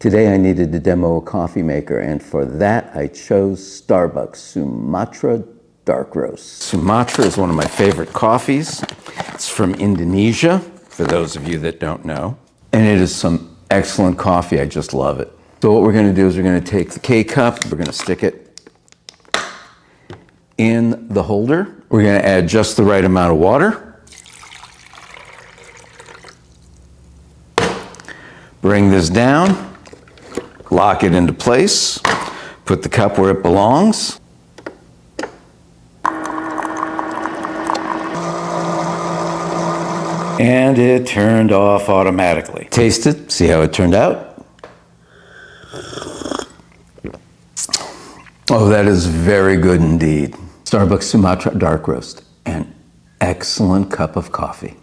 Today I needed to demo a coffee maker, and for that I chose Starbucks Sumatra Dark Roast. Sumatra is one of my favorite coffees. It's from Indonesia, for those of you that don't know. And it is some excellent coffee. I just love it. So what we're going to do is we're going to take the K-cup, we're going to stick it in the holder. We're going to add just the right amount of water. Bring this down, lock it into place, put the cup where it belongs. And it turned off automatically. Taste it, see how it turned out. Oh, that is very good indeed. Starbucks Sumatra Dark Roast, an excellent cup of coffee.